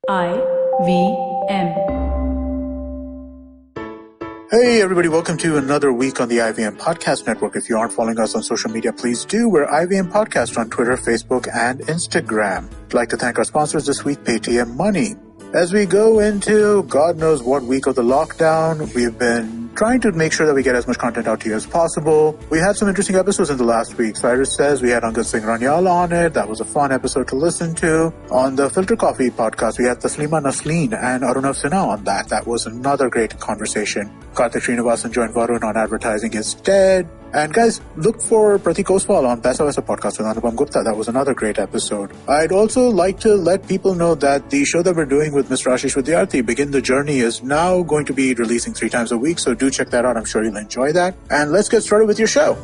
IVM. Hey everybody, welcome to another week on the IVM Podcast Network. If you aren't following us on social media, please do. We're IVM Podcast on Twitter, Facebook, and Instagram. I'd like to thank our sponsors this week, Paytm Money. As we go into God knows what week of the lockdown, we've been trying to make sure that we get as much content out to you as possible. We had some interesting episodes in the last week. Cyrus Says we had Angad Singh Ranyal on it. That was a fun episode to listen to. On the Filter Coffee podcast, we had Taslima Nasleen and Arunav Sinha on that. That was another great conversation. Karthik Srinivasan joined Varun on Advertising is Dead. And guys, look for Pratik Oswal on Paisa Vaisa podcast with Anupam Gupta. That was another great episode. I'd also like to let people know that the show that we're doing with Mr. Ashish Vidyarthi, Begin the Journey, is now going to be releasing 3 times a week. So do check that out. I'm sure you'll enjoy that. And let's get started with your show.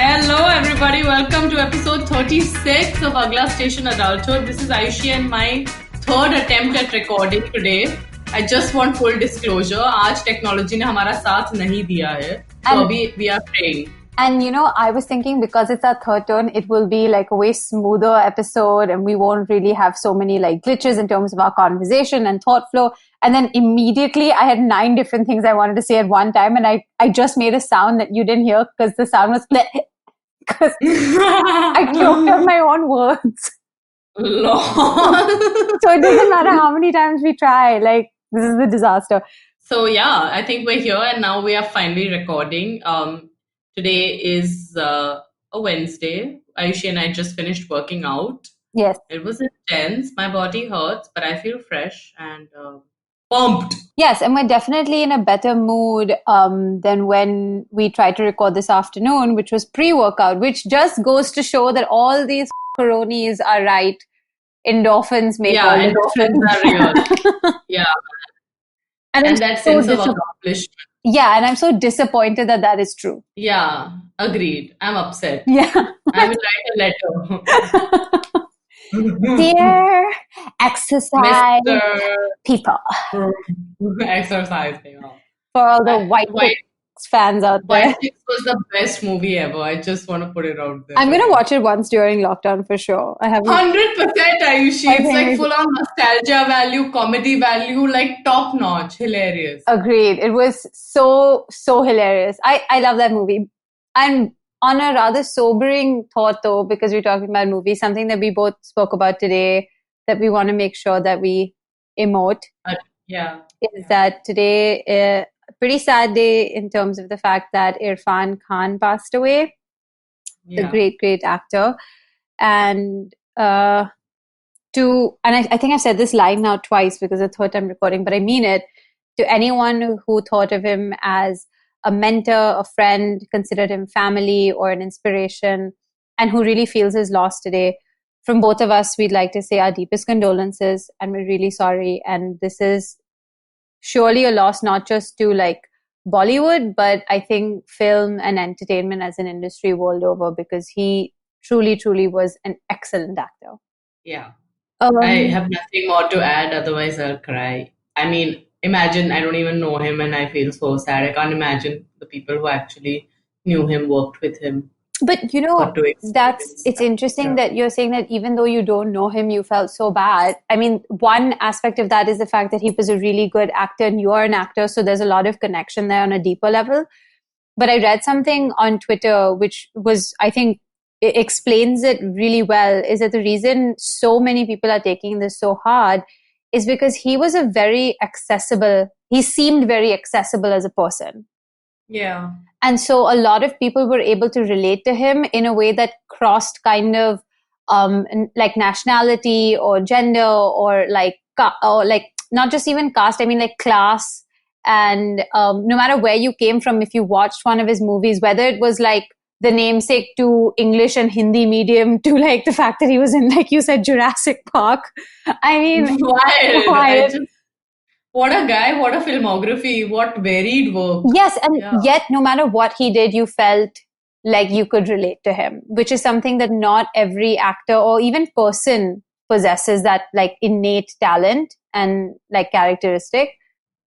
Hello everybody, welcome to episode 36 of Agla Station Adulthood. This is Ayushi and my third attempt at recording today. I just want full disclosure. आज technology ने हमारा साथ नहीं दिया है. So अभी we are praying. And you know, I was thinking because it's our third turn, it will be like a way smoother episode and we won't really have so many like glitches in terms of our conversation and thought flow. And then immediately I had 9 different things I wanted to say at one time and I just made a sound that you didn't hear because the sound was because I choked on my own words. Lord. So it doesn't matter how many times we try, like this is the disaster. So yeah, I think we're here and now we are finally recording. Today is a Wednesday. Ayushi and I just finished working out. Yes. It was intense. My body hurts, but I feel fresh and pumped. Yes, and we're definitely in a better mood than when we tried to record this afternoon, which was pre-workout, which just goes to show that all these coronies are right. Endorphins make all endorphins are real. Yeah. And that sense of accomplishment. Yeah, and I'm so disappointed that that is true. Yeah, agreed. I'm upset. Yeah. I will write a letter. Dear exercise people. Exercise. For all the White fans out there. White Chicks was the best movie ever. I just want to put it out there. I'm going to watch it once during lockdown for sure. I haven't. 100% Ayushi. It's like full on nostalgia value, comedy value, like top notch. Hilarious. Agreed. It was so hilarious. I love that movie. And on a rather sobering thought though, because we're talking about movies, something that we both spoke about today that we want to make sure that we emote. Is that today... pretty sad day in terms of the fact that Irfan Khan passed away, the great actor. And I think I've said this line now twice because it's the third time recording, but I mean it. To anyone who thought of him as a mentor, a friend, considered him family or an inspiration, and who really feels his loss today, from both of us, we'd like to say our deepest condolences, and we're really sorry. And this is surely a loss, not just to like Bollywood, but I think film and entertainment as an industry world over, because he truly was an excellent actor. Yeah. I have nothing more to add, otherwise I'll cry. I mean, imagine, I don't even know him and I feel so sad. I can't imagine the people who actually knew him, worked with him. But you know, it's interesting that you're saying that even though you don't know him, you felt so bad. I mean, one aspect of that is the fact that he was a really good actor and you are an actor. So there's a lot of connection there on a deeper level. But I read something on Twitter, which was, I think, it explains it really well, is that the reason so many people are taking this so hard is because he was he seemed very accessible as a person. Yeah. And so a lot of people were able to relate to him in a way that crossed kind of like nationality or gender or like not just even caste, I mean like class. And no matter where you came from, if you watched one of his movies, whether it was like the namesake to English and Hindi medium to like the fact that he was in, like you said, Jurassic Park. I mean, wild. What a guy, what a filmography, what varied work. Yes, and yet no matter what he did, you felt like you could relate to him, which is something that not every actor or even person possesses, that like innate talent and like characteristic.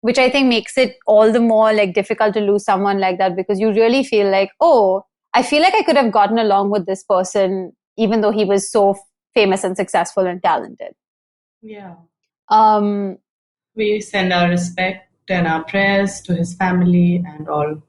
which I think makes it all the more like difficult to lose someone like that, because you really feel like, oh, I feel like I could have gotten along with this person even though he was so famous and successful and talented. Yeah. Um, We send our respect and our prayers to his family and all.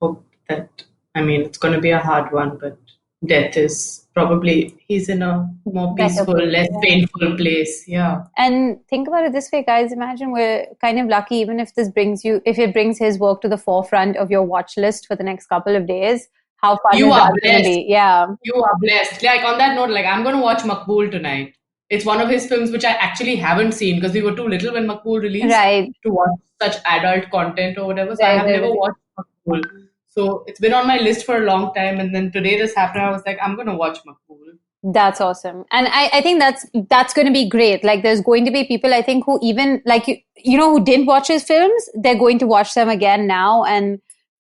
Hope that, I mean, it's going to be a hard one, but death is probably, he's in a more Better peaceful, place, less yeah. painful place. Yeah. And think about it this way, guys. Imagine we're kind of lucky, even if if it brings his work to the forefront of your watch list for the next couple of days. How fun You is are that going to blessed. be? Yeah. You are blessed. Like on that note, like I'm going to watch Maqbool tonight. It's one of his films which I actually haven't seen because we were too little when Maqbool released Right. to watch such adult content or whatever. So I Right, have right, never right. watched Maqbool. So it's been on my list for a long time. And then today this happened. I was like, I'm going to watch Maqbool. That's awesome. And I think that's going to be great. Like there's going to be people, I think, who even like, who didn't watch his films, they're going to watch them again now. And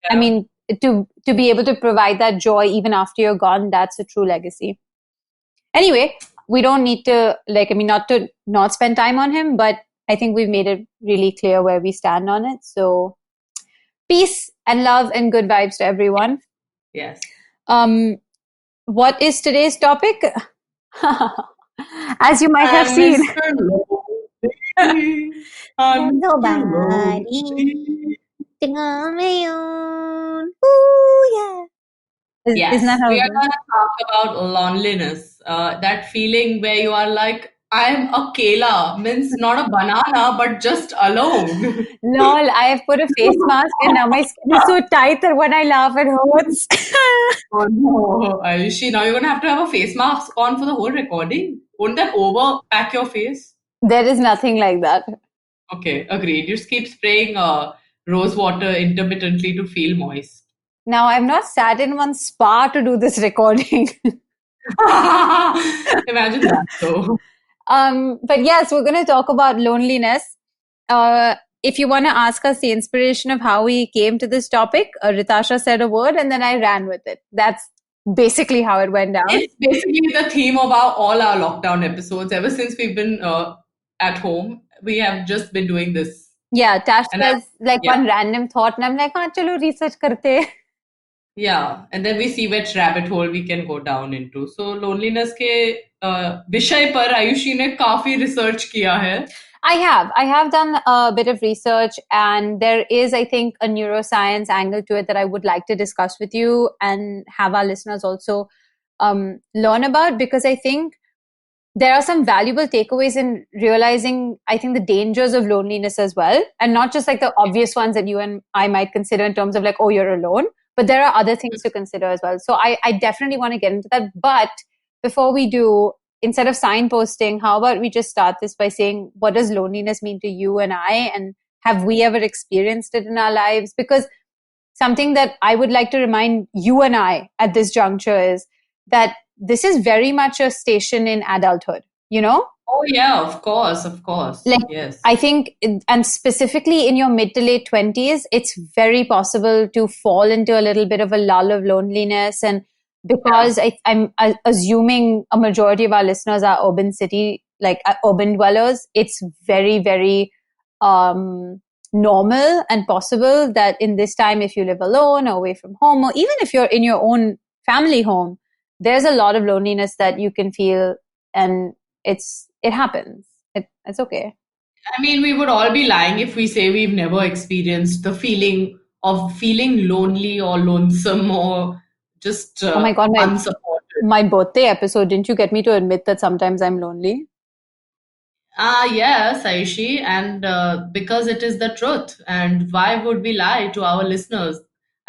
I mean, to be able to provide that joy even after you're gone, that's a true legacy. Anyway, we don't need to not spend time on him, but I think we've made it really clear where we stand on it. So peace and love and good vibes to everyone. Yes. What is today's topic? As you might have seen. I'm nobody on my own. Ooh, yeah. Yes, Isn't that how we it are goes? going to talk about loneliness. That feeling where you are like, I'm a kela, means not a banana, but just alone. Lol, I have put a face mask and now my skin is so tight that when I laugh it hurts. Oh no, Ayushi, now you're going to have a face mask on for the whole recording. Won't that overpack your face? There is nothing like that. Okay, agreed. You just keep spraying rose water intermittently to feel moist. Now, I've not sat in one spa to do this recording. Imagine that though. But yes, we're going to talk about loneliness. If you want to ask us the inspiration of how we came to this topic, Rytasha said a word and then I ran with it. That's basically how it went down. It's basically the theme of all our lockdown episodes. Ever since we've been at home, we have just been doing this. Yeah, Tash And says one random thought and I'm like, chalo research karte. Yeah, and then we see which rabbit hole we can go down into. So loneliness के विषय पर आयुषी ने काफी research किया है. I have done a bit of research, and there is, I think, a neuroscience angle to it that I would like to discuss with you and have our listeners also learn about, because I think there are some valuable takeaways in realizing, I think, the dangers of loneliness as well. And not just like the obvious ones that you and I might consider in terms of like, oh, you're alone, but there are other things to consider as well. So I definitely want to get into that. But before we do, instead of signposting, how about we just start this by saying, what does loneliness mean to you and I? And have we ever experienced it in our lives? Because something that I would like to remind you and I at this juncture is that this is very much a station in adulthood, Oh yeah, of course. Like, yes. I think, and specifically in your mid to late 20s, it's very possible to fall into a little bit of a lull of loneliness. And because I'm assuming a majority of our listeners are urban dwellers, it's very, very normal and possible that in this time, if you live alone or away from home, or even if you're in your own family home, there's a lot of loneliness that you can feel, and it happens. It's okay. I mean, we would all be lying if we say we've never experienced the feeling of feeling lonely or lonesome or just Oh my God, unsupported. My birthday episode, didn't you get me to admit that sometimes I'm lonely? Yes, Aishi, and because it is the truth. And why would we lie to our listeners?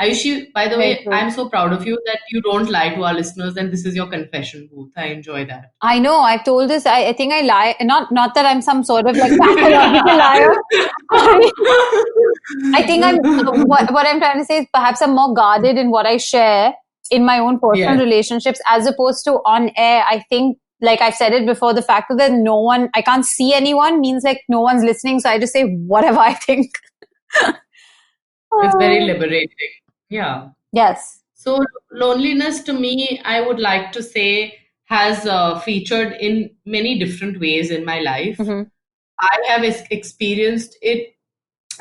Aishi, by the way, I'm so proud of you that you don't lie to our listeners, and this is your confession booth. I enjoy that. I know. I've told this. I think I lie. Not that I'm some sort of like pathological liar. I think what I'm trying to say is perhaps I'm more guarded in what I share in my own personal relationships as opposed to on air. I think, like I've said it before, the fact that I can't see anyone means like no one's listening. So I just say whatever I think. It's very liberating. Yeah. Yes. So loneliness to me, I would like to say, has featured in many different ways in my life. Mm-hmm. I have experienced it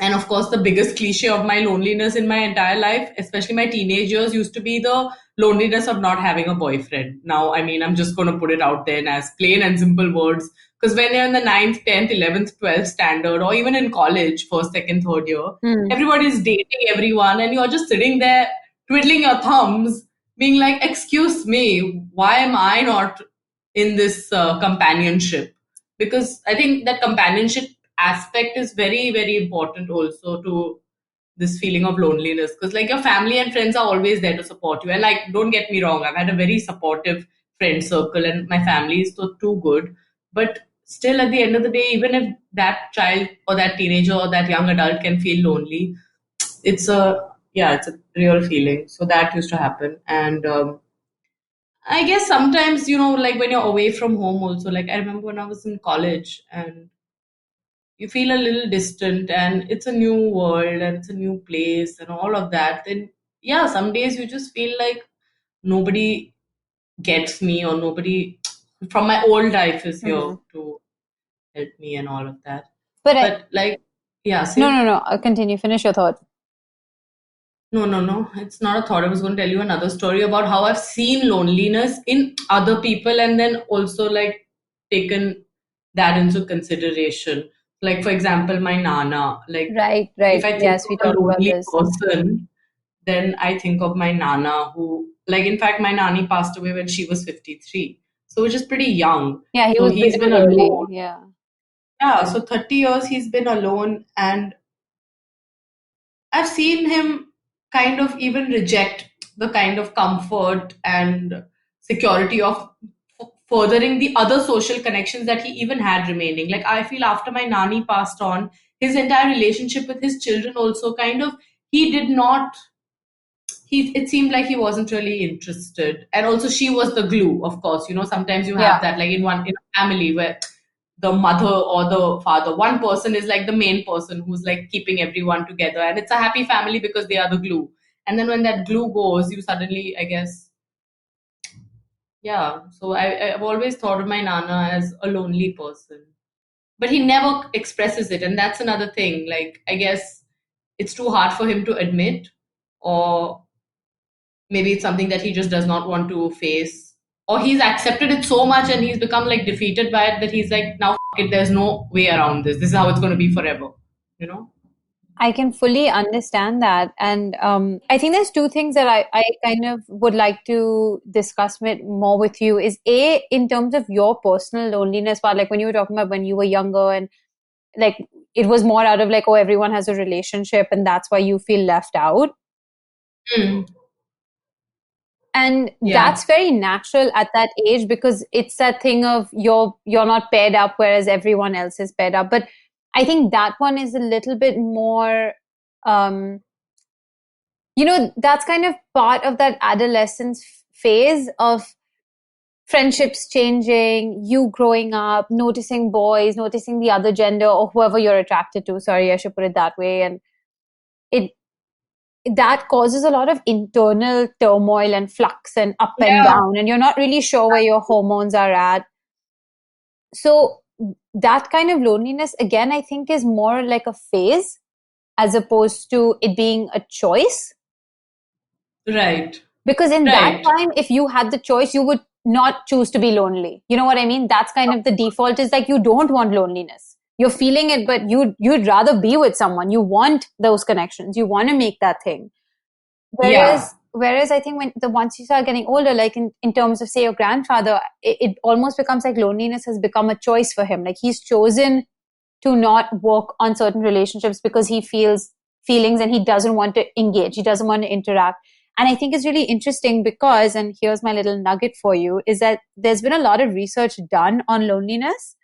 And of course, the biggest cliche of my loneliness in my entire life, especially my teenage years, used to be the loneliness of not having a boyfriend. Now, I mean, I'm just going to put it out there in as plain and simple words. Because when you're in the ninth, 10th, 11th, 12th standard, or even in college, first, second, third year, everybody's dating everyone, and you're just sitting there twiddling your thumbs, being like, excuse me, why am I not in this companionship? Because I think that companionship aspect is very, very important also to this feeling of loneliness. Because like your family and friends are always there to support you. And like, don't get me wrong, I've had a very supportive friend circle and my family is so too good. But still, at the end of the day, even if that child or that teenager or that young adult can feel lonely, it's a real feeling. So that used to happen. And I guess sometimes, like when you're away from home also, like I remember when I was in college and you feel a little distant and it's a new world and it's a new place and all of that, then yeah, some days you just feel like nobody gets me or nobody from my old life is here to help me and all of that. But like, yeah, see. No. I'll continue. Finish your thought. No. It's not a thought. I was going to tell you another story about how I've seen loneliness in other people and then also like taken that into consideration. Like, for example, my Nana. Like, Right. if I think Yes, we of a talked about lonely this. person, then I think of my Nana who, like, in fact, my Nani passed away when she was 53. So, which is pretty young. Yeah, he So, was he's been very early. alone. Yeah. Yeah, so 30 years he's been alone and I've seen him kind of even reject the kind of comfort and security of furthering the other social connections that he even had remaining. Like, I feel after my Nani passed on, his entire relationship with his children also kind of, he did not, it seemed like he wasn't really interested. And also, she was the glue, of course. Sometimes you have Yeah. that, like in a family where the mother or the father, one person is like the main person who's like keeping everyone together, and it's a happy family because they are the glue. And then when that glue goes, you suddenly, I guess, yeah. So I've always thought of my Nana as a lonely person, but he never expresses it, and that's another thing. Like, I guess it's too hard for him to admit, or maybe it's something that he just does not want to face, or he's accepted it so much and he's become like defeated by it that he's like, now it, there's no way around this is how it's going to be forever you know I can fully understand that. And I think there's two things that I kind of would like to discuss more with you is A, in terms of your personal loneliness part, like when you were talking about when you were younger and like it was more out of like, oh, everyone has a relationship and that's why you feel left out. Mm. And Yeah. that's very natural at that age because it's that thing of you're not paired up whereas everyone else is paired up. But I think that one is a little bit more um that's kind of part of that adolescence phase of friendships changing, you growing up, noticing boys, noticing the other gender or whoever you're attracted to. Sorry, I should put it that way. And it that causes a lot of internal turmoil and flux and up and Yeah. down, and you're not really sure where your hormones are at. So that kind of loneliness, again, I think is more like a phase as opposed to it being a choice. Right. Because in that Right. time, if you had the choice, you would not choose to be lonely. You know what I mean? That's kind of the default is like you don't want loneliness. You're feeling it, but you'd rather be with someone. You want those connections. You want to make that thing. Yeah. Whereas I think once you start getting older, like in terms of say your grandfather, it almost becomes like loneliness has become a choice for him. Like he's chosen to not work on certain relationships because he feels feelings and he doesn't want to engage. He doesn't want to interact. And I think it's really interesting because, and here's my little nugget for you, is that there's been a lot of research done on loneliness.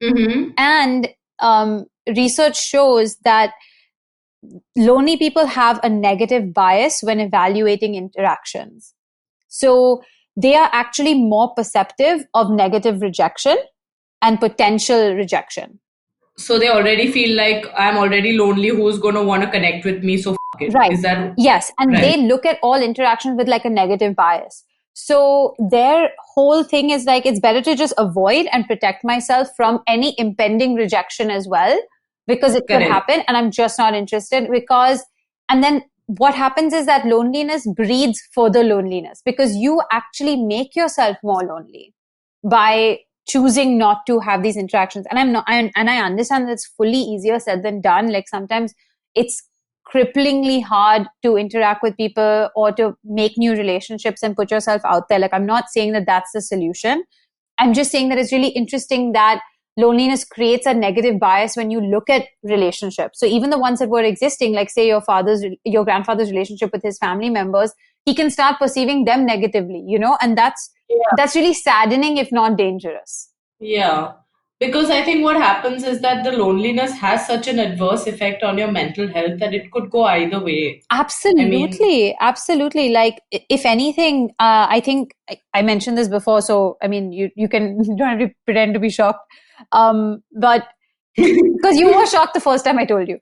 Mm-hmm. And research shows that lonely people have a negative bias when evaluating interactions. So they are actually more perceptive of negative rejection and potential rejection. So they already feel like I'm already lonely, who's going to want to connect with me, so it. Right. Is that Yes. And right? they look at all interactions with like a negative bias. So their whole thing is like, it's better to just avoid and protect myself from any impending rejection as well, because it could Correct. happen and I'm just not interested and then what happens is that loneliness breeds further loneliness because you actually make yourself more lonely by choosing not to have these interactions. And I understand that it's fully easier said than done. Like sometimes it's cripplingly hard to interact with people or to make new relationships and put yourself out there. Like I'm not saying that that's the solution. I'm just saying that it's really interesting that loneliness creates a negative bias when you look at relationships. So even the ones that were existing, like say your grandfather's relationship with his family members, he can start perceiving them negatively, and that's really saddening, if not dangerous. Yeah. Because I think what happens is that the loneliness has such an adverse effect on your mental health that it could go either way. Absolutely. Absolutely. Like, if anything, I think I mentioned this before. So, I mean, you can, you don't have to pretend to be shocked. But because you were shocked the first time I told you.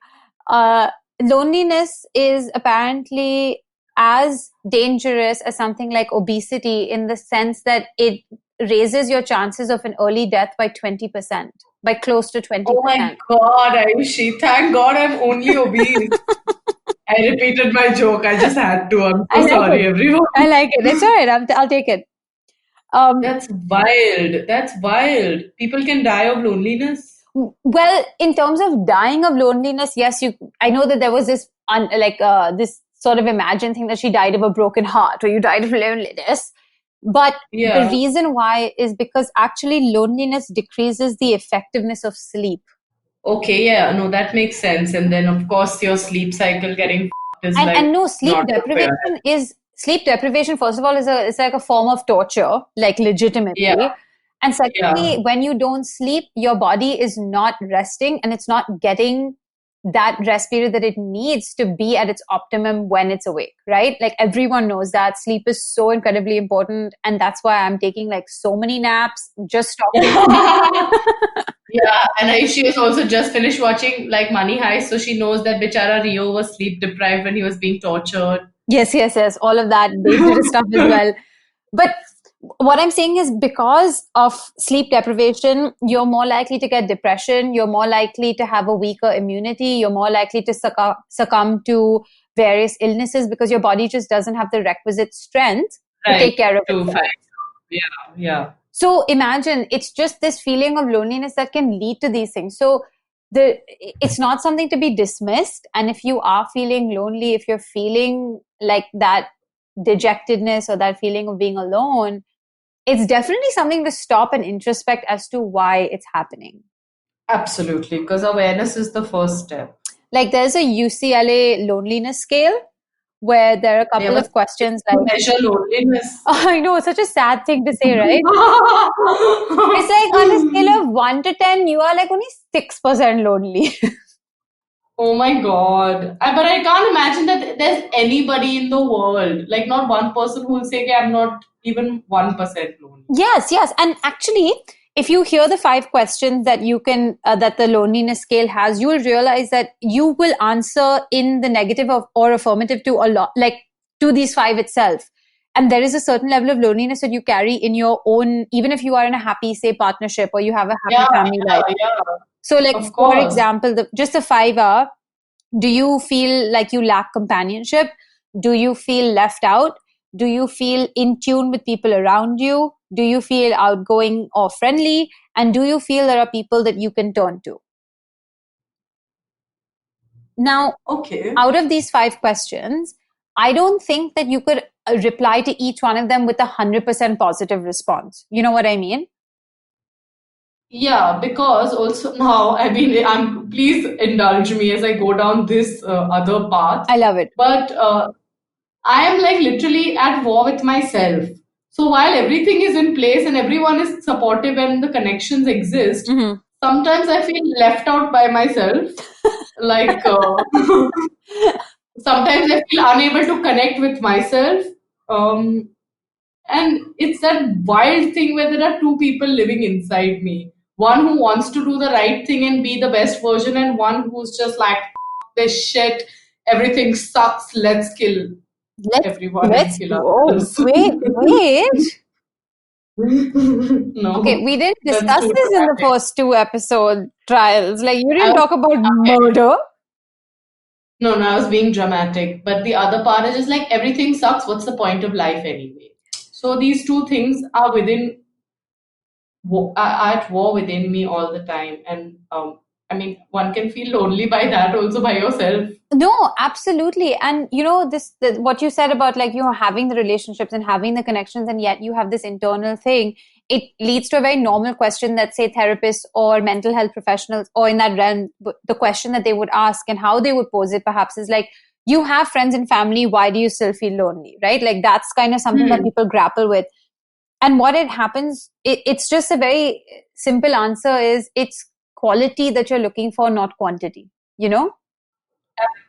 Loneliness is apparently as dangerous as something like obesity in the sense that it raises your chances of an early death by 20%, by close to 20%. Oh my God, Ayushi. Thank God I'm only obese. I repeated my joke. I just had to. I'm so sorry, everyone. I like it. It's all right. I'll take it. That's wild. That's wild. People can die of loneliness. Well, in terms of dying of loneliness, yes, I know that there was this this sort of imagined thing that she died of a broken heart or you died of loneliness. But the reason why is because actually loneliness decreases the effectiveness of sleep. Okay, yeah, no, that makes sense. And then, of course, your sleep cycle getting is and no, sleep deprivation, first of all, is like a form of torture, like legitimately. Yeah. And secondly, when you don't sleep, your body is not resting and it's not getting that rest period that it needs to be at its optimum when it's awake, right? Like everyone knows that sleep is so incredibly important. And that's why I'm taking like so many naps, just stopping. Yeah, and she has also just finished watching like Money Heist, so she knows that Bichara Rio was sleep deprived when he was being tortured. Yes, all of that dangerous stuff as well. But what I'm saying is because of sleep deprivation, you're more likely to get depression, you're more likely to have a weaker immunity, you're more likely to succumb to various illnesses because your body just doesn't have the requisite strength to take care of itself. Yeah. So imagine it's just this feeling of loneliness that can lead to these things. So it's not something to be dismissed. And if you are feeling lonely, if you're feeling like that dejectedness or that feeling of being alone, it's definitely something to stop and introspect as to why it's happening. Absolutely, because awareness is the first step. Like there's a UCLA loneliness scale where there are a couple of questions like measure loneliness. I know, it's such a sad thing to say, right? It's like on a scale of 1 to 10, you are like only 6% lonely. Oh my God. But I can't imagine that there's anybody in the world, like not one person who will say, okay, I'm not even 1% lonely. Yes. And actually, if you hear the 5 questions that you can, that the loneliness scale has, you will realize that you will answer in the negative or affirmative to a lot, like to these 5 itself. And there is a certain level of loneliness that you carry in your own, even if you are in a happy, say, partnership or you have a happy family life. Yeah. So like, for example, just the 5 are, do you feel like you lack companionship? Do you feel left out? Do you feel in tune with people around you? Do you feel outgoing or friendly? And do you feel there are people that you can turn to? Now, out of these 5 questions, I don't think that you could reply to each one of them with 100% positive response. You know what I mean? Yeah, because also now, I mean, please indulge me as I go down this other path. I love it. But I am like literally at war with myself. So while everything is in place and everyone is supportive and the connections exist, sometimes I feel left out by myself. Like sometimes I feel unable to connect with myself. And it's that wild thing where there are 2 people living inside me. One who wants to do the right thing and be the best version, and one who's just like, this shit, everything sucks, let's kill everyone and kill ourselves. Wait. No, Okay, we didn't that's discuss too this in the dramatic. first two episode trials. Like, you I didn't was, talk about okay. murder. No, I was being dramatic. But the other part is just like everything sucks. What's the point of life anyway? So these two things are are at war within me all the time. And I mean, one can feel lonely by that also by yourself. No, absolutely. And what you said about like, having the relationships and having the connections, and yet you have this internal thing, it leads to a very normal question that, say, therapists or mental health professionals or in that realm, the question that they would ask and how they would pose it perhaps is like, you have friends and family, why do you still feel lonely? Right? Like, that's kind of something that Hmm. people grapple with. And what it happens, it's just a very simple answer is it's quality that you're looking for, not quantity, you know?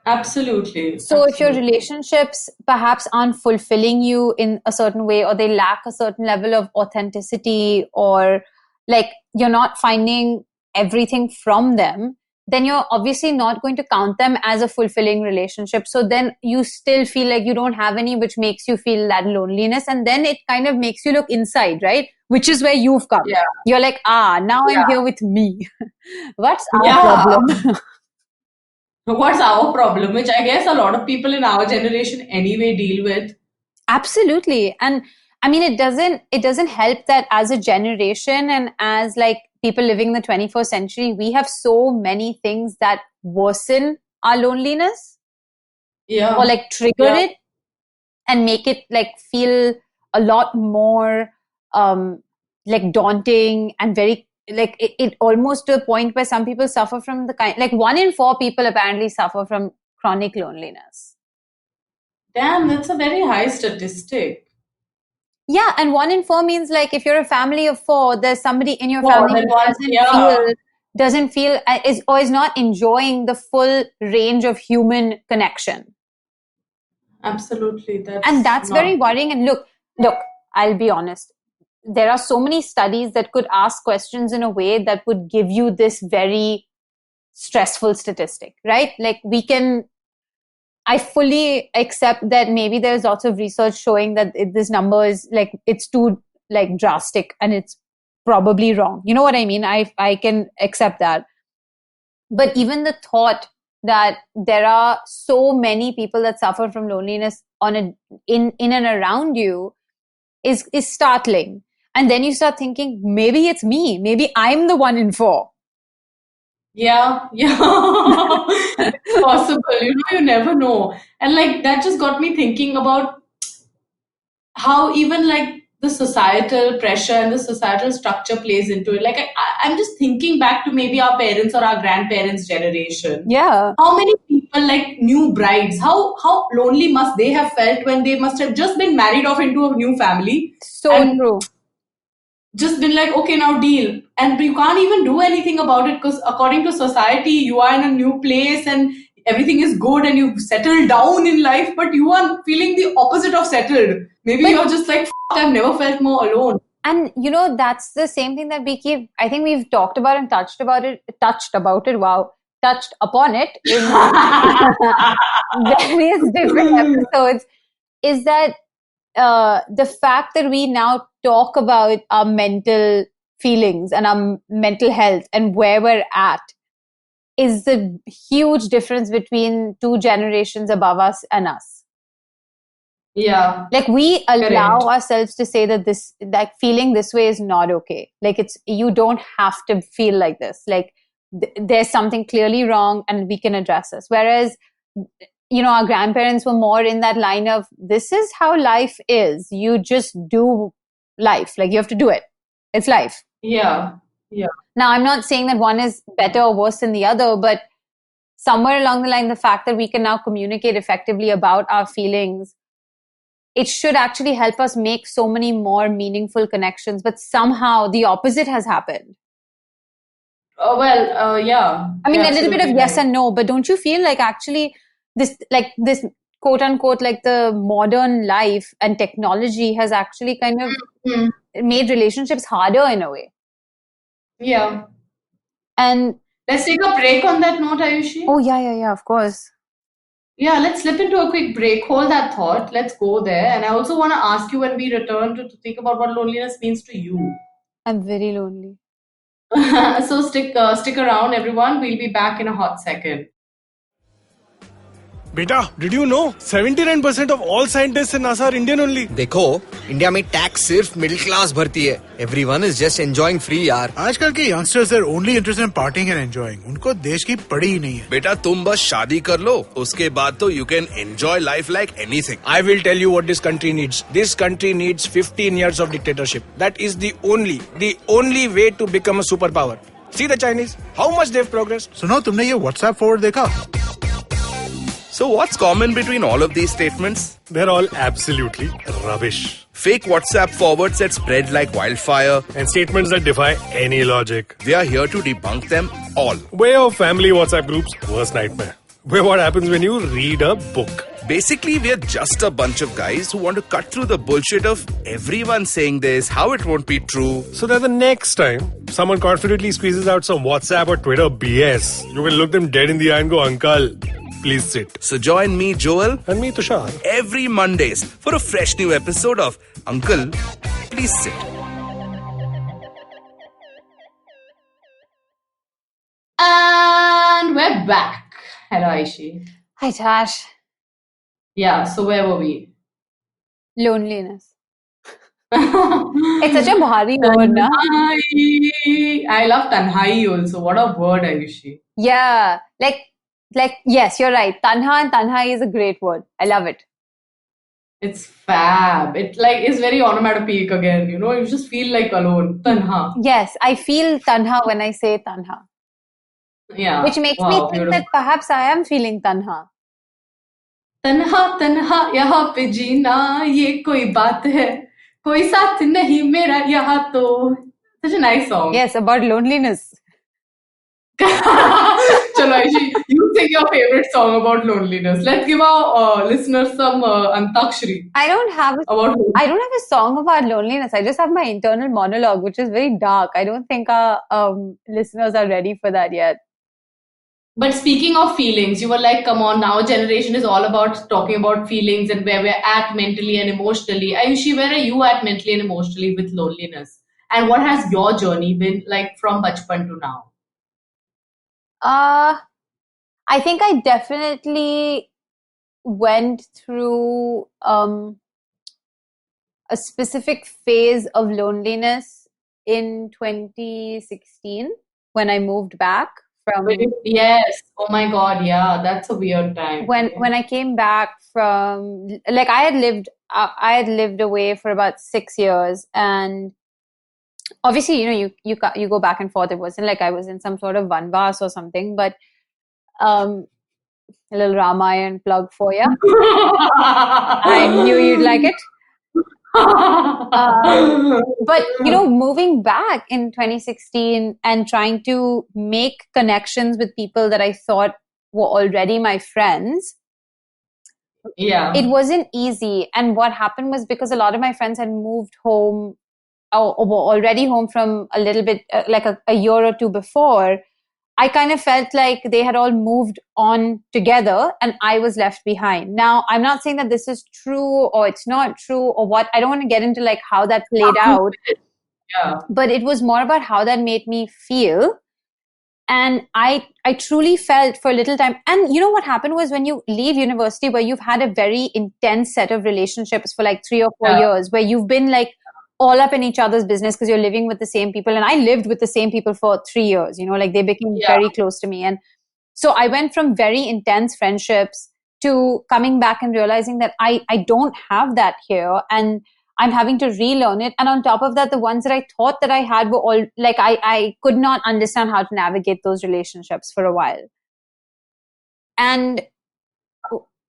Absolutely. So if your Absolutely. relationships perhaps aren't fulfilling you in a certain way, or they lack a certain level of authenticity, or like you're not finding everything from them, then you're obviously not going to count them as a fulfilling relationship. So then you still feel like you don't have any, which makes you feel that loneliness. And then it kind of makes you look inside, right? Which is where you've come. Yeah. You're like, now I'm Yeah. here with me. What's our Yeah. problem? What's our problem? Which I guess a lot of people in our generation anyway deal with. Absolutely. And I mean, it doesn't help that as a generation and as like people living in the 21st century, we have so many things that worsen our loneliness or Yeah. like trigger Yeah. it and make it like feel a lot more like daunting and very like it almost to a point where some people suffer from the kind, like 1 in 4 people apparently suffer from chronic loneliness. Damn, that's a very high statistic. Yeah, and 1 in 4 means like if you're a family of four, there's somebody in your More family than who one. Yeah. doesn't feel is not enjoying the full range of human connection. Absolutely. And That's that's very not. worrying. And look, I'll be honest. There are so many studies that could ask questions in a way that would give you this very stressful statistic, right? Like I fully accept that maybe there's lots of research showing that this number is like it's too like drastic and it's probably wrong. You know what I mean? I can accept that. But even the thought that there are so many people that suffer from loneliness in and around you is startling. And then you start thinking, maybe it's me. Maybe I'm the 1 in 4. Yeah. Yeah. It's possible. You never know. And like that just got me thinking about how even like the societal pressure and the societal structure plays into it. Like I'm just thinking back to maybe our parents or our grandparents' generation. Yeah, How many people like new brides? How lonely must they have felt when they must have just been married off into a new family so and true. just been like, okay, now deal. And you can't even do anything about it because according to society, you are in a new place and everything is good and you've settled down in life, but you are feeling the opposite of settled. Maybe But you're just like, I've never felt more alone. and that's the same thing that we keep, I think we've talked about and wow, touched upon it in various different episodes, is that the fact that we now talk about our mental feelings and our mental health and where we're at is the huge difference between two generations above us and us. Yeah, Like, we allow correct. ourselves to say that this, like, feeling this way is not okay. Like, you don't have to feel like this. Like, there's something clearly wrong and we can address this. Whereas, our grandparents were more in that line of, this is how life is. You just do life. Like, you have to do it. It's life. Yeah, yeah. Now, I'm not saying that one is better or worse than the other, but somewhere along the line, the fact that we can now communicate effectively about our feelings, it should actually help us make so many more meaningful connections. But somehow the opposite has happened. Yeah, I mean, you're a little bit of absolutely yes right. and no, but don't you feel like actually this quote unquote, like the modern life and technology has actually kind of Mm. made relationships harder in a way? Yeah. And Let's take a break on that note, Ayushi. oh, yeah, of course. Yeah, let's slip into a quick break. Hold that thought. Let's go there. And I also want to ask you when we return to think about what loneliness means to you. I'm very lonely. So stick around, everyone. We'll be back in a hot second. बेटा, did you know 79% of all scientists in NASA are Indian only? देखो, India में tax सिर्फ middle class भरती है. Everyone is just enjoying free यार. आजकल के youngsters are only interested in partying and enjoying. उनको देश की पड़ी ही नहीं है. बेटा तुम बस शादी कर लो, उसके बाद तो you can enjoy life like anything. I will tell you what this country needs. This country needs 15 years of dictatorship. That is the only way to become a superpower. See the Chinese, how much they've progressed. सुनो, तुमने ये WhatsApp forward देखा? So what's common between all of these statements? They're all absolutely rubbish. Fake WhatsApp forwards that spread like wildfire. And statements that defy any logic. We are here to debunk them all. Way of family WhatsApp groups, worst nightmare. Where what happens when you read a book. Basically, we're just a bunch of guys who want to cut through the bullshit of everyone saying this, how it won't be true. So that the next time someone confidently squeezes out some WhatsApp or Twitter BS, you can look them dead in the eye and go, Uncle, please sit. So join me, Joel, And me, Tushar. every Mondays for a fresh new episode of Uncle, Please Sit. And we're back. Hello, Aishi. Hi, Tash. Yeah, so where were we? Loneliness. It's such a bhari word, na? Tanhai. I love Tanhai also. What a word, Ayushi. Yeah, like yes, you're right. Tanha and Tanhai is a great word. I love it. It's fab. It like is very onomatopoeic again. You know, you just feel like alone. Tanha. Yes, I feel tanha when I say tanha, Yeah. which makes me Wow, think beautiful. that perhaps I am feeling tanha. तन्हा तन्हा यहाँ पे जीना ये कोई बात है कोई साथ नहीं मेरा यहाँ तो such a nice song. Yes, about loneliness. Chalo Aishi, you sing your favorite song about loneliness. Let's give our listeners some antakshari I don't have about a song about loneliness. I just have my internal monologue, which is very dark. I don't think our listeners are ready for that yet. But speaking of feelings, you were like, come on, now generation is all about talking about feelings and where we're at mentally and emotionally. Ayushi, where are you at mentally and emotionally with loneliness? And what has your journey been like from bachpan to now? I think I definitely went through a specific phase of loneliness in 2016 when I moved back from Yes. Oh my God. Yeah. That's a weird time. when I came back from, like, I had lived away for about 6 years, and obviously, you know, you go back and forth. It wasn't like I was in some sort of vanvas or something, but a little Ramayan plug for you. I knew you'd like it. But you know, moving back in 2016 and trying to make connections with people that I thought were already my friends, Yeah. it wasn't easy. And what happened was, because a lot of my friends had moved home or were already home from a little bit, like a year or two before, I kind of felt like they had all moved on together and I was left behind. Now, I'm not saying that this is true or it's not true or what. I don't want to get into like how that played out, Yeah. but it was more about how that made me feel. And I truly felt for a little time. And you know what happened was, when you leave university where you've had a very intense set of relationships for like 3 or 4 Yeah. years, where you've been like all up in each other's business because you're living with the same people. And I lived with the same people for 3 years, you know, like they became Yeah. very close to me. And so I went from very intense friendships to coming back and realizing that I don't have that here, and I'm having to relearn it. And on top of that, the ones that I thought that I had were all like, I could not understand how to navigate those relationships for a while. And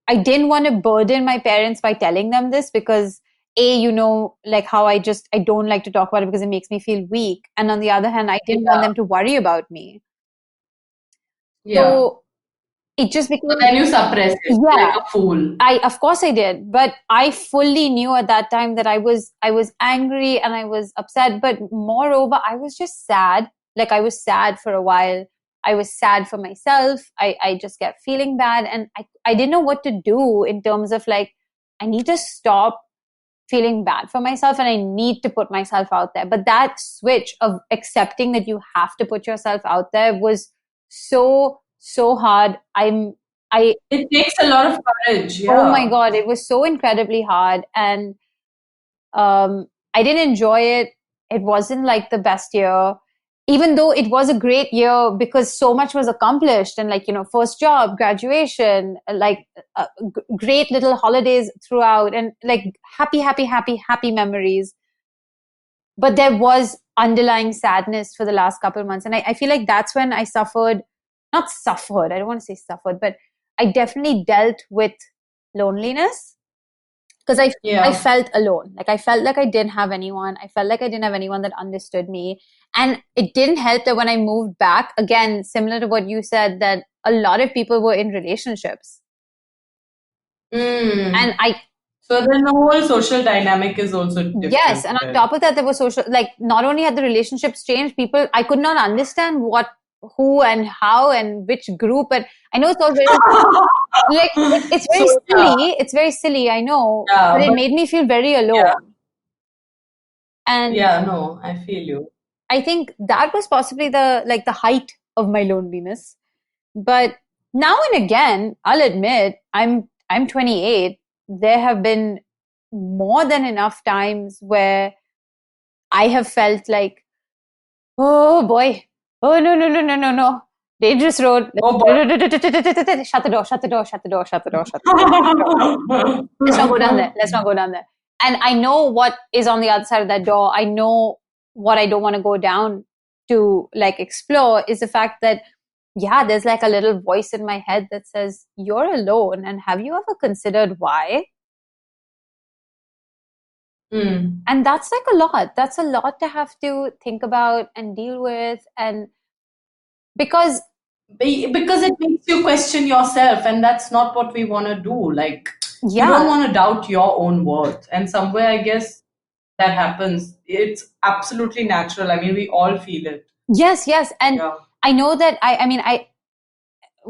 I didn't want to burden my parents by telling them this, because you know, like how I don't like to talk about it because it makes me feel weak. And on the other hand, I didn't want them to worry about me. Yeah. So it just became, So then you suppress it like a fool. Of course I did, but I fully knew at that time that I was angry and I was upset, but moreover, I was just sad. Like I was sad for a while. I was sad for myself. I just kept feeling bad. And I didn't know what to do in terms of like, I need to stop feeling bad for myself and I need to put myself out there. But that switch of accepting that you have to put yourself out there was so hard. It takes a lot of courage. Yeah. Oh my God, it was so incredibly hard. And I didn't enjoy it. It wasn't like the best year, even though it was a great year because so much was accomplished and like, first job, graduation, like great little holidays throughout and like happy memories. But there was underlying sadness for the last couple of months. And I feel like that's when I not suffered, I don't want to say suffered, but I definitely dealt with loneliness because I felt alone. Like I felt like I didn't have anyone. I felt like I didn't have anyone that understood me. And it didn't help that when I moved back, again, similar to what you said, that a lot of people were in relationships. And so then the whole social dynamic is also different. Yes, and on top of that, there was social, like not only had the relationships changed, people, I could not understand who and how and which group. And I know it's all very, like, it's very silly. It's very silly, I know, but it made me feel very alone. Yeah. And yeah, no, I feel you. I think that was possibly the height of my loneliness. But now and again, I'll admit, I'm 28. There have been more than enough times where I have felt like, oh boy, oh no, dangerous road. Oh boy. Shut the door. Let's not go down there. And I know what is on the other side of that door. I know what I don't want to go down to like explore is the fact that, yeah, there's like a little voice in my head that says, you're alone. And have you ever considered why? And that's like a lot. That's a lot to have to think about and deal with. And because it makes you question yourself, and that's not what we want to do. Like, you don't want to doubt your own worth. And somewhere, I guess, that happens. It's absolutely natural. I mean, we all feel it. Yes. And I know that I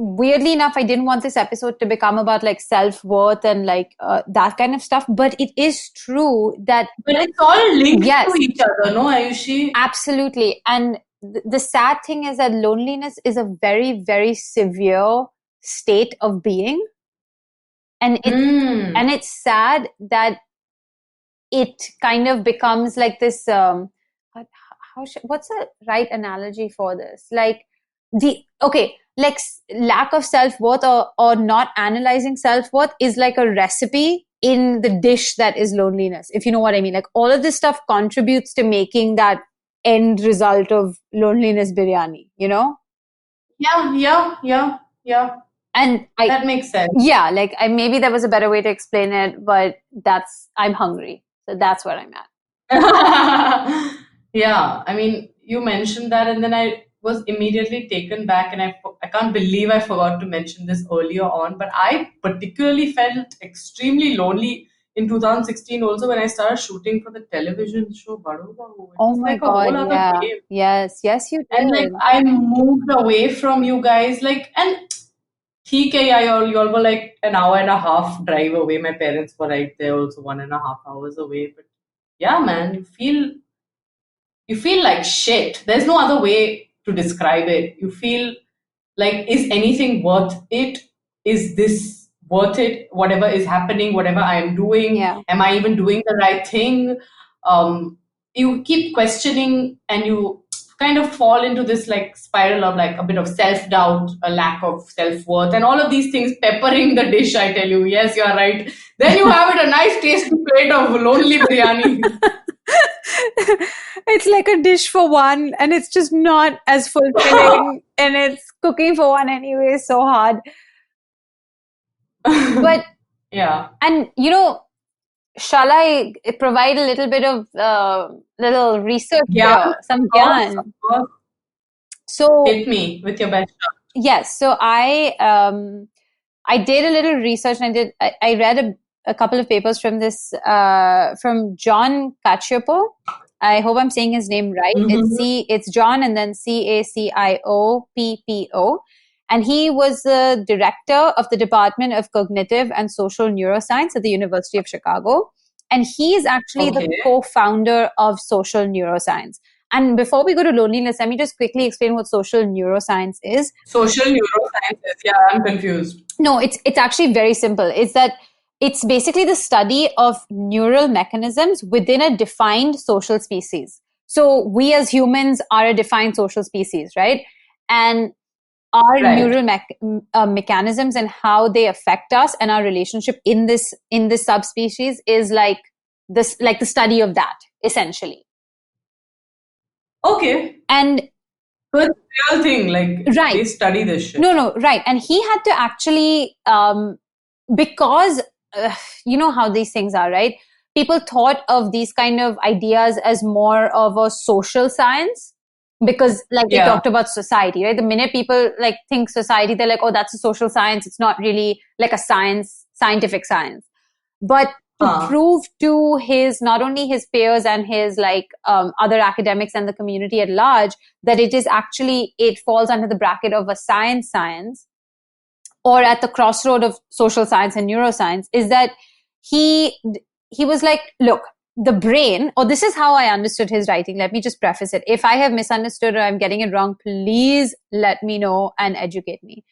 weirdly enough, I didn't want this episode to become about like self-worth and like that kind of stuff, but it is true that... But it's all linked to each other, no, Ayushi? Absolutely. And the sad thing is that loneliness is a very, very severe state of being. And it's sad that it kind of becomes like this, what's the right analogy for this? Like lack of self-worth or not analyzing self-worth is like a recipe in the dish that is loneliness, if you know what I mean. Like all of this stuff contributes to making that end result of loneliness biryani, Yeah. And that makes sense. Yeah, like maybe there was a better way to explain it, but I'm hungry. So that's where I'm at. Yeah, I mean, you mentioned that and then I was immediately taken back, and I can't believe I forgot to mention this earlier on, but I particularly felt extremely lonely in 2016 also when I started shooting for the television show Bado Bahu. Oh my God, yeah. Game. Yes, you did. And like I moved away from you guys, like, and y'all were like an hour and a half drive away. My parents were right there also 1.5 hours away. But yeah, man, you feel like shit. There's no other way to describe it. You feel like, is anything worth it? Is this worth it? Whatever is happening, whatever I am doing, am I even doing the right thing? You keep questioning and you kind of fall into this like spiral of like a bit of self-doubt, a lack of self-worth, and all of these things peppering the dish, I tell you. Yes, you are right. Then you have it, a nice tasty plate of lonely biryani. It's like a dish for one, and it's just not as fulfilling, and it's cooking for one anyway, so hard. But yeah, and shall I provide a little bit of little research here, some gyan? Of course. So hit me with your best shot. Yes, so I did a little research, and I read a couple of papers from this from John Cacioppo, I hope I'm saying his name right. It's John and then Cacioppo. And he was the director of the Department of Cognitive and Social Neuroscience at the University of Chicago. And he is actually the co-founder of social neuroscience. And before we go to loneliness, let me just quickly explain what social neuroscience is. Social neuroscience is, yeah, I'm confused. No, it's actually very simple. It's basically the study of neural mechanisms within a defined social species. So we as humans are a defined social species, right? And our neural mechanisms and how they affect us and our relationship in this subspecies is like the study of that, essentially. Okay. And so it's a real thing, like they study this shit. No, right. And he had to actually, because you know how these things are, right? People thought of these kind of ideas as more of a social science because like they talked about society, right? The minute people like think society, they're like, oh, that's a social science. It's not really like a scientific science. But to prove to not only his peers and his like other academics and the community at large that it falls under the bracket of a science or at the crossroad of social science and neuroscience, is that he was like, look, the brain, or this is how I understood his writing. Let me just preface it. If I have misunderstood or I'm getting it wrong, please let me know and educate me.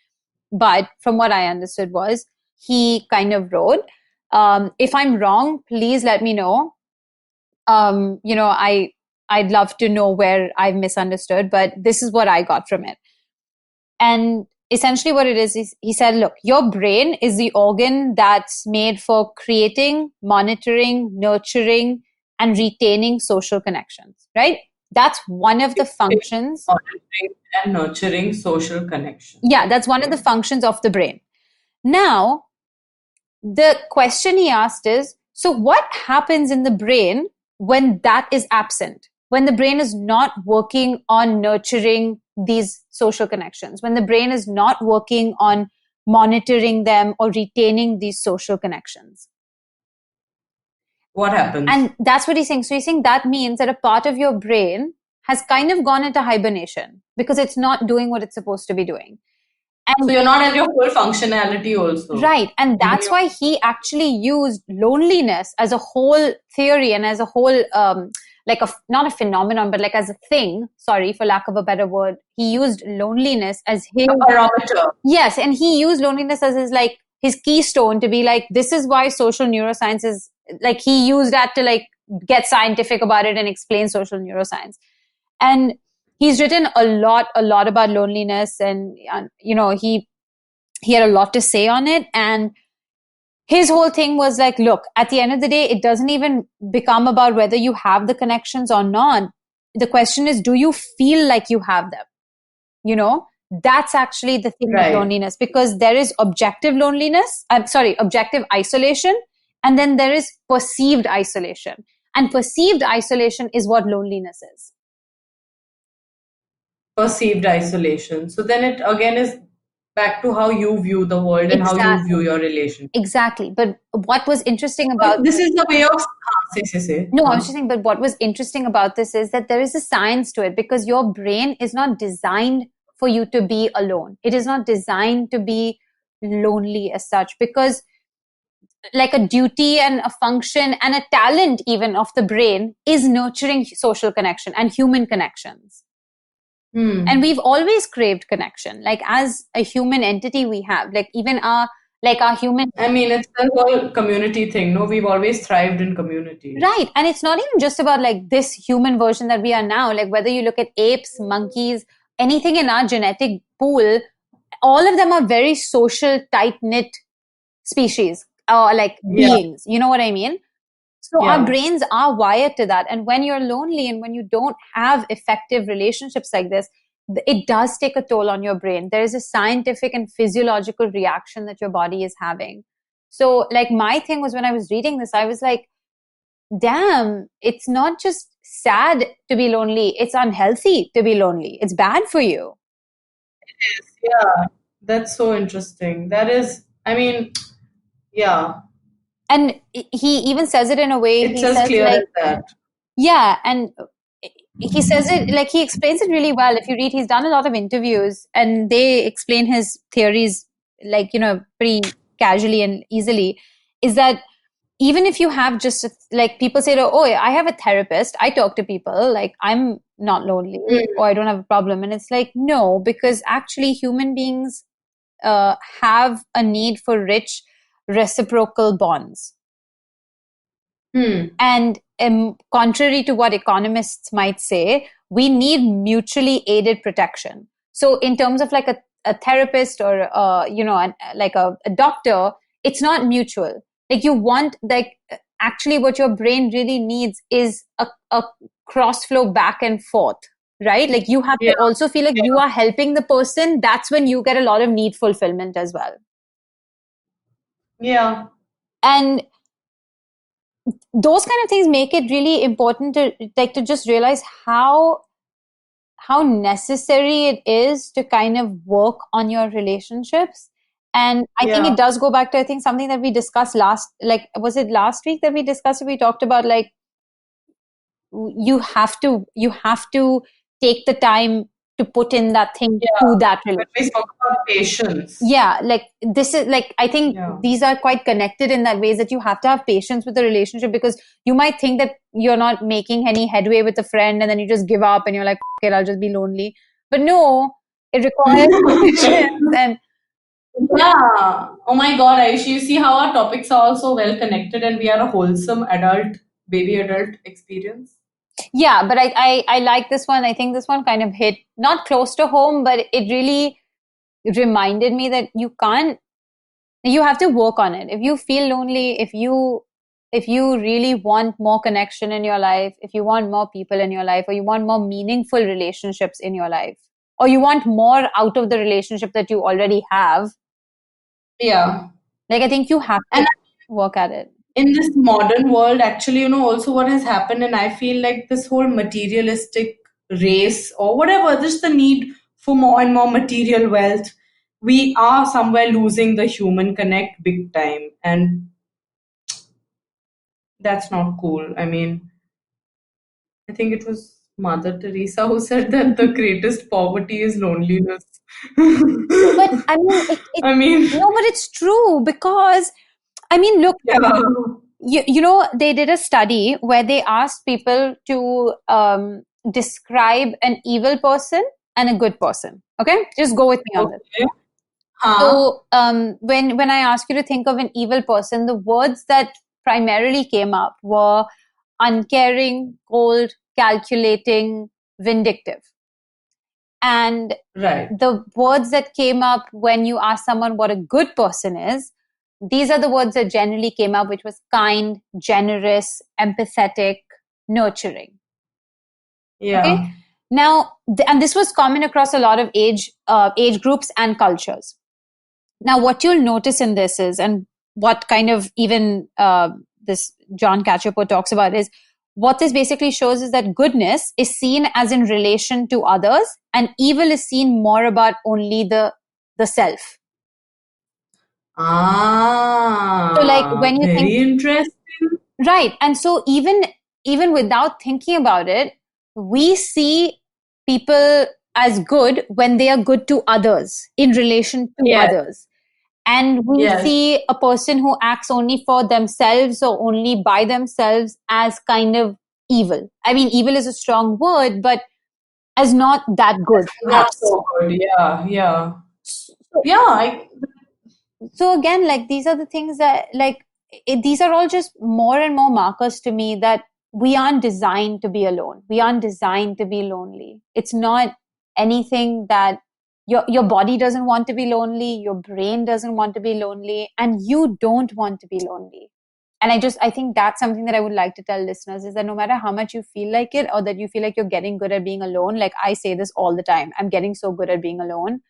But from what I understood was he kind of wrote, if I'm wrong, please let me know. I'd love to know where I've misunderstood, but this is what I got from it. And essentially what it is he said, look, your brain is the organ that's made for creating, monitoring, nurturing, and retaining social connections, right? That's one of the functions. Monitoring and nurturing social connections. Yeah, that's one of the functions of the brain. Now, the question he asked is, so what happens in the brain when that is absent? When the brain is not working on nurturing these social connections, when the brain is not working on monitoring them or retaining these social connections. What happens? And that's what he's saying. So he's saying that means that a part of your brain has kind of gone into hibernation because it's not doing what it's supposed to be doing. And so you're not at your full functionality also. Right. And that's why he actually used loneliness as a whole theory and as a whole, not a phenomenon, but like as a thing, sorry, for lack of a better word. He used loneliness as his barometer. Yes. And he used loneliness as his keystone to be like, this is why social neuroscience is like, he used that to like get scientific about it and explain social neuroscience. And he's written a lot about loneliness, and he had a lot to say on it. And his whole thing was like, look, at the end of the day, it doesn't even become about whether you have the connections or not. The question is, do you feel like you have them? That's actually the thing with loneliness, because there is objective isolation, and then there is perceived isolation. And perceived isolation is what loneliness is. Perceived isolation. So then it again is back to how you view the world and how you view your relationship. Exactly. But what was interesting about this is the way of say. No, I was just saying, but what was interesting about this is that there is a science to it, because your brain is not designed for you to be alone. It is not designed to be lonely as such, because like a duty and a function and a talent even of the brain is nurturing social connection and human connections. And we've always craved connection. Like as a human entity, we have like even our human. I mean, it's a whole community thing. No, we've always thrived in community. Right. And it's not even just about like this human version that we are now. Like whether you look at apes, monkeys, anything in our genetic pool, all of them are very social, tight-knit species or like beings. You know what I mean? So our brains are wired to that. And when you're lonely and when you don't have effective relationships like this, it does take a toll on your brain. There is a scientific and physiological reaction that your body is having. So like my thing was, when I was reading this, I was like, damn, it's not just sad to be lonely. It's unhealthy to be lonely. It's bad for you. It is. Yeah. That's so interesting. That is, I mean, yeah. And he even says it in a way. It's as clear as that. Yeah, and he says it like he explains it really well. If you read, he's done a lot of interviews and they explain his theories like, pretty casually and easily. Is that even if you have just like people say, oh, I have a therapist, I talk to people, like I'm not lonely or I don't have a problem. And it's like, no, because actually human beings have a need for rich reciprocal bonds. And contrary to what economists might say, we need mutually aided protection. So in terms of like a therapist or, like a doctor, it's not mutual. Like you want, like actually what your brain really needs is a cross flow back and forth, right? Like you have to also feel like you are helping the person. That's when you get a lot of need fulfillment as well. Yeah. And those kind of things make it really important to just realize how necessary it is to kind of work on your relationships. And I think it does go back to, I think, something that we discussed was it last week that we discussed it? We talked about like you have to take the time to put in that thing to that relationship. When we talk about patience. Yeah, like this is like, I think these are quite connected in that ways that you have to have patience with the relationship, because you might think that you're not making any headway with a friend and then you just give up and you're like, okay, I'll just be lonely. But no, it requires patience. And yeah. Oh my God, Aishi, you see how our topics are also well connected and we are a wholesome baby adult experience? yeah, but I like this one. I think this one kind of hit not close to home, but it really reminded me that you have to work on it. If you feel lonely, if you really want more connection in your life, if you want more people in your life, or you want more meaningful relationships in your life, or you want more out of the relationship that you already have, like I think you have to work at it. In this modern world, actually, also what has happened, and I feel like this whole materialistic race or whatever, just the need for more and more material wealth, we are somewhere losing the human connect big time. And that's not cool. I mean, I think it was Mother Teresa who said that the greatest poverty is loneliness. But I mean, no, but it's true, because I mean, look, they did a study where they asked people to describe an evil person and a good person. Okay, just go with me on this. So when I ask you to think of an evil person, the words that primarily came up were uncaring, cold, calculating, vindictive. And the words that came up when you ask someone what a good person is, these are the words that generally came up, which was kind, generous, empathetic, nurturing. Yeah. Okay? Now, and this was common across a lot of age groups and cultures. Now, what you'll notice in this is, and what kind of even this John Cacioppo talks about is, what this basically shows is that goodness is seen as in relation to others, and evil is seen more about only the self. So like when you very interesting. Right. And so even without thinking about it, we see people as good when they are good to others, in relation to others. And we see a person who acts only for themselves or only by themselves as kind of evil. I mean, evil is a strong word, but as not that good. Not so good. Yeah. So again, like these are the things that these are all just more and more markers to me that we aren't designed to be alone. We aren't designed to be lonely. It's not anything that your body doesn't want to be lonely, your brain doesn't want to be lonely, and you don't want to be lonely. And I think that's something that I would like to tell listeners, is that no matter how much you feel like it, or that you feel like you're getting good at being alone, like I say this all the time, I'm getting so good at being alone.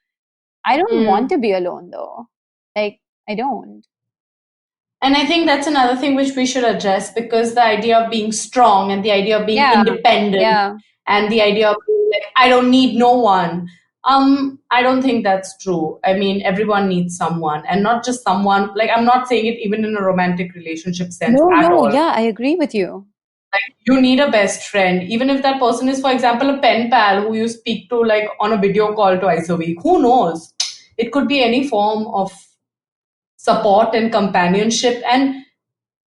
I don't want to be alone though. Like, I don't. And I think that's another thing which we should address, because the idea of being strong and the idea of being independent and the idea of being like, I don't need no one. I don't think that's true. I mean, everyone needs someone, and not just someone. Like, I'm not saying it even in a romantic relationship sense at all. Yeah, I agree with you. Like you need a best friend, even if that person is, for example, a pen pal who you speak to like on a video call twice a week. Who knows? It could be any form of support and companionship, and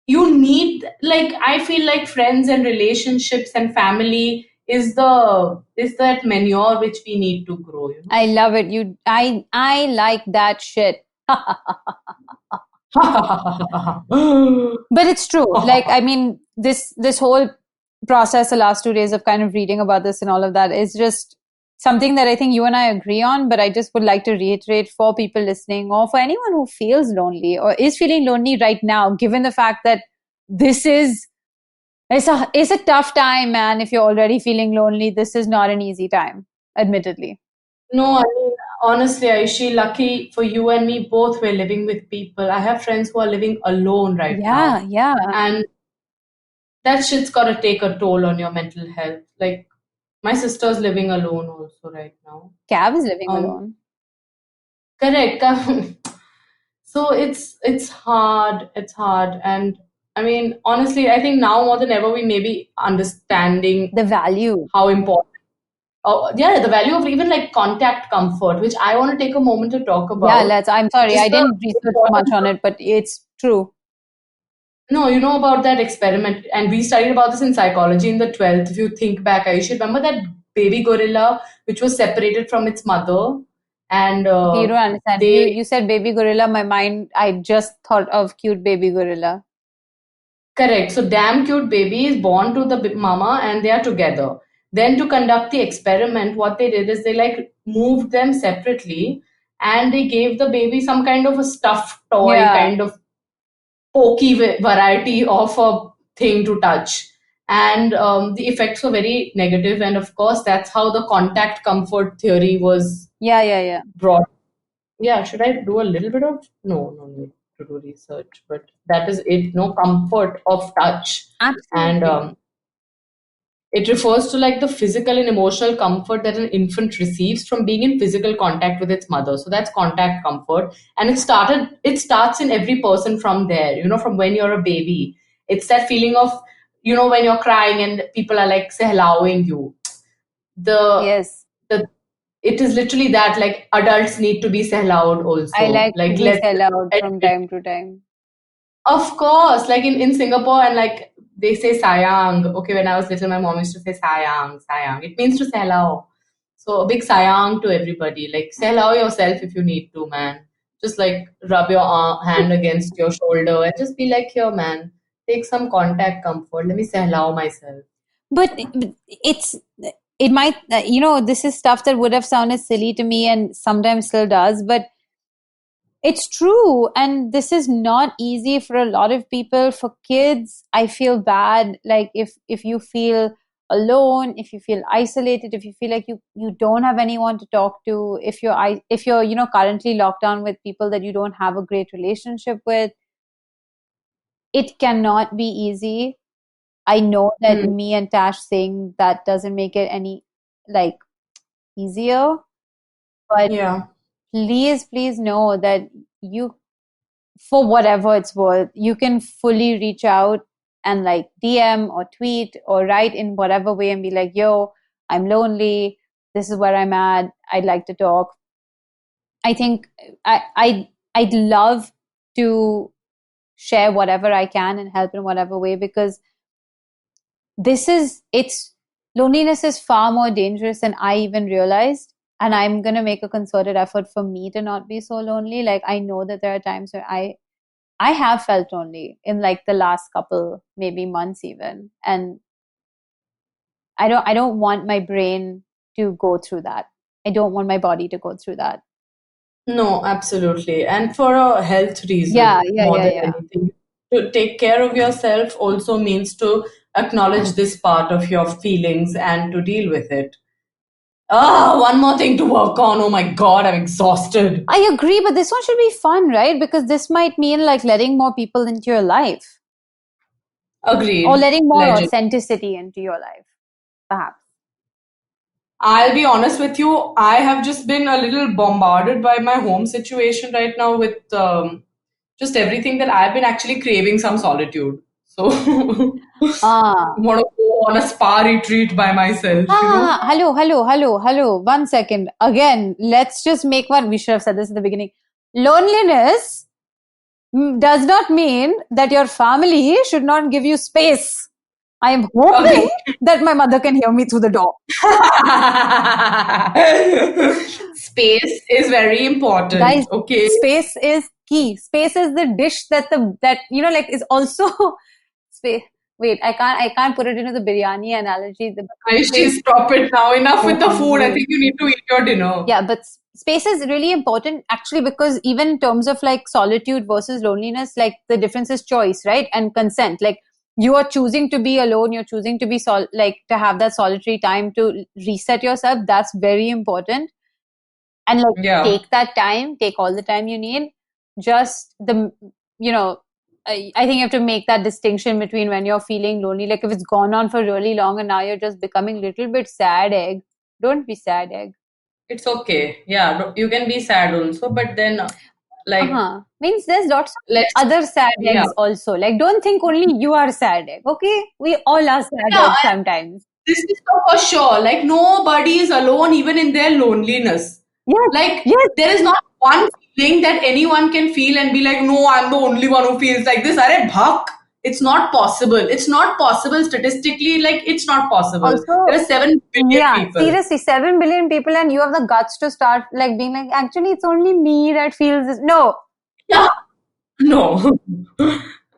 you need, like, I feel like friends and relationships and family is that manure which we need to grow, you know. I love it. I like that shit. But it's true. Like, I mean, this whole process, the last 2 days of kind of reading about this and all of that is just something that I think you and I agree on. But I just would like to reiterate for people listening, or for anyone who feels lonely or is feeling lonely right now, given the fact that this is it's a tough time, man. If you're already feeling lonely, this is not an easy time, admittedly. No, I mean, honestly, Aishi, lucky for you and me, both we're living with people. I have friends who are living alone right now. Yeah. And that shit's gotta take a toll on your mental health. Like, my sister's living alone also right now. Cav is living Um, alone. Correct. So it's hard. It's hard. And I mean, honestly, I think now more than ever, we may be understanding The value. how important. Oh, yeah, the value of even like contact comfort, which I want to take a moment to talk about. Yeah, I'm sorry, Just I the didn't research so much on it, but it's true. No, you know about that experiment, and we studied about this in psychology in the 12th. If you think back, I should remember that baby gorilla which was separated from its mother, and Okay, you don't understand. they You said baby gorilla, my mind, I just thought of cute baby gorilla. correct. So damn cute baby is born to the mama, and they are together. Then to conduct the experiment, what they did is they like moved them separately, and they gave the baby some kind of a stuffed toy, Yeah. kind of pokey variety of a thing to touch. And the effects were very negative. And of course, that's how the contact comfort theory was Yeah. brought. Yeah, should I do a little bit of? No need to do research, but that is it. No, comfort of touch. And Absolutely. it refers to like the physical and emotional comfort that an infant receives from being in physical contact with its mother. So that's contact comfort. And it starts in every person from there, you know, from when you're a baby. It's that feeling of, you know, when you're crying and people are like allowing you. The Yes. the It is literally that, like, adults need to be allowed I also. like to Like be let's sell out from admit. time to time. Of course, like in Singapore, and like they say sayang. Okay, when I was little, my mom used to say sayang, sayang. It means to selao. So a big sayang to everybody. Like selao yourself if you need to, man. Just like rub your hand against your shoulder and just be like, here, man, take some contact comfort. Let me selao myself. But it might, this is stuff that would have sounded silly to me and sometimes still does, but it's true. And this is not easy for a lot of people. For kids, I feel bad. Like if you feel alone, if you feel isolated, if you feel like you don't have anyone to talk to, if you're currently locked down with people that you don't have a great relationship with, it cannot be easy. I know that Hmm. me and Tash saying that doesn't make it any like easier, but Yeah. please know that you, for whatever it's worth, you can fully reach out and like DM or tweet or write in whatever way and be like, yo, I'm lonely. This is where I'm at. I'd like to talk. I think I'd love to share whatever I can and help in whatever way, because loneliness is far more dangerous than I even realized. And I'm going to make a concerted effort for me to not be so lonely. Like, I know that there are times where I have felt lonely in like the last couple, maybe months even. And I don't want my brain to go through that. I don't want my body to go through that. No, absolutely. And for a health Yeah. reason, more than anything, to take care of yourself also means to acknowledge this part of your feelings and to deal with it. One more thing to work on. Oh my God, I'm exhausted. I agree, but this one should be fun, right? Because this might mean like letting more people into your life, or Agreed. letting more Legend. authenticity into your life, perhaps. I'll be honest with you, I have just been a little bombarded by my home situation right now with just everything that I've been actually craving some solitude. So want to go on a spa retreat by myself. Hello. 1 second. Again, let's just make one. We should have said this in the beginning. Loneliness does not mean that your family should not give you space. I am hoping that my mother can hear me through the door. Space is very important. Guys, okay. Space is key. Space is the dish that is also space. Wait, I can't put it into the biryani analogy. Ayushi, stop it now. Enough with the food. I think you need to eat your dinner. Yeah, but space is really important actually, because even in terms of like solitude versus loneliness, like the difference is choice, right? And consent. Like you are choosing to be alone. You're choosing to be to have that solitary time to reset yourself. That's very important. And take that time, take all the time you need. Just I think you have to make that distinction between when you're feeling lonely. Like if it's gone on for really long and now you're just becoming a little bit sad egg, don't be sad egg. It's okay. Yeah, you can be sad also, but then means there's lots of other sad eggs also. Like don't think only you are sad egg. Okay, we all are sad eggs sometimes. This is for sure. Like nobody is alone even in their loneliness. Yes. There is not one feeling that anyone can feel and be like, no, I'm the only one who feels like this. Arey bhak. It's not possible. It's not possible statistically. Like it's not possible. Also, there are 7 billion people. Seriously, 7 billion people, and you have the guts to start like being like, actually, it's only me that feels this. No. Yeah. No.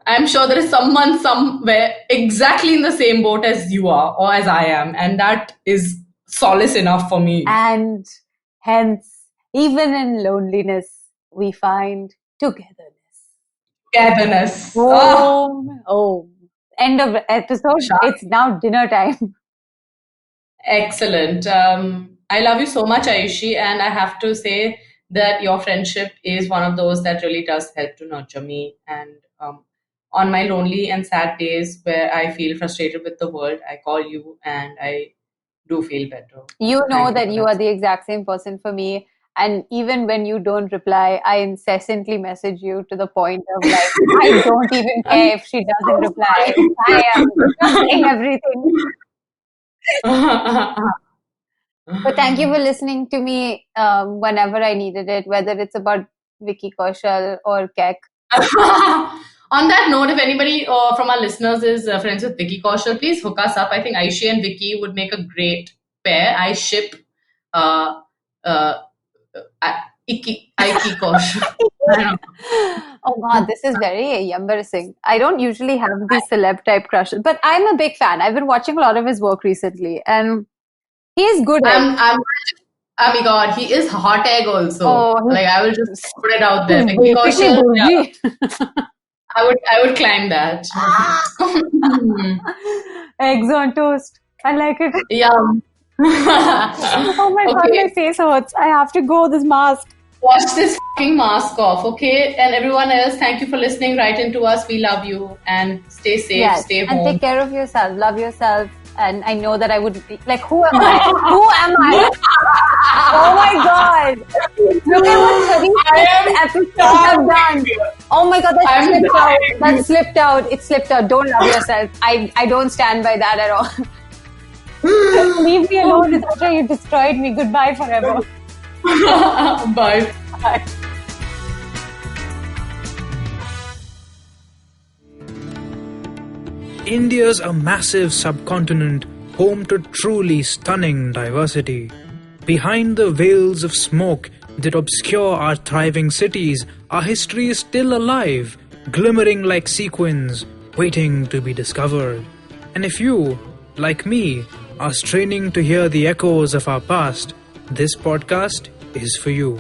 I'm sure there is someone somewhere exactly in the same boat as you are or as I am, and that is solace enough for me. And hence, even in loneliness, we find togetherness. End of episode. It's now dinner time. Excellent. I love you so much, Ayushi, and I have to say that your friendship is one of those that really does help to nurture me. And on my lonely and sad days where I feel frustrated with the world, I call you and I do feel better. You know that you are the exact same person for me. And even when you don't reply, I incessantly message you to the point of like, I don't even care if she doesn't reply. I am saying everything. But thank you for listening to me whenever I needed it, whether it's about Vicky Kaushal or Kek. On that note, if anybody from our listeners is friends with Vicky Kaushal, please hook us up. I think Ayushi and Vicky would make a great pair. I ship Iki Kaushal. Oh God, this is very embarrassing. I don't usually have these celeb type crushes, but I'm a big fan. I've been watching a lot of his work recently, and he is good. Oh my God, he is hot egg also. I will just put it out there. Vicky Kaushal, I would climb that. Eggs on toast. I like it. Yeah. Oh my God, my face hurts. I have to go. This mask. Wash this fucking mask off, okay? And everyone else, thank you for listening. Write into us. We love you. And stay safe, stay home. And take care of yourself. Love yourself. And I know that I would be like, who am I? Who am I? Oh my God. Look at what 36 episodes have done. Oh my God, that slipped out. That slipped out. It slipped out. Don't love yourself. I don't stand by that at all. Leave me alone. It's after you destroyed me. Goodbye forever. Bye. Bye. India's a massive subcontinent, home to truly stunning diversity. Behind the veils of smoke that obscure our thriving cities, our history is still alive, glimmering like sequins, waiting to be discovered. And if you, like me, are straining to hear the echoes of our past, this podcast is for you.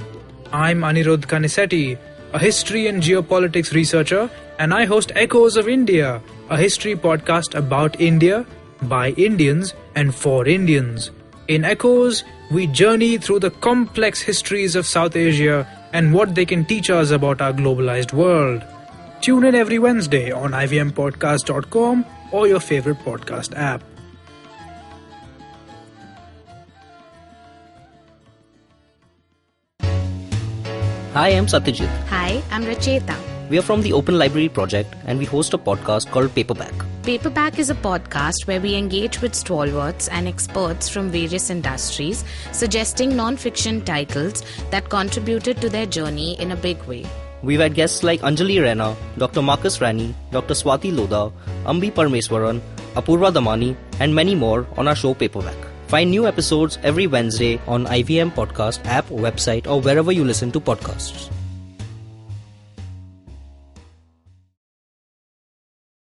I'm Anirudh Kanisetti, a history and geopolitics researcher, and I host Echoes of India, a history podcast about India, by Indians, and for Indians. In Echoes, we journey through the complex histories of South Asia and what they can teach us about our globalized world. Tune in every Wednesday on ivmpodcast.com or your favorite podcast app. Hi, I'm Satyajit. Hi, I'm Racheta. We are from the Open Library Project and we host a podcast called Paperback. Paperback is a podcast where we engage with stalwarts and experts from various industries, suggesting non-fiction titles that contributed to their journey in a big way. We've had guests like Anjali Rana, Dr. Marcus Rani, Dr. Swati Lodha, Ambi Parmeswaran, Apurva Damani, and many more on our show Paperback. Find new episodes every Wednesday on IVM Podcast app, website, or wherever you listen to podcasts.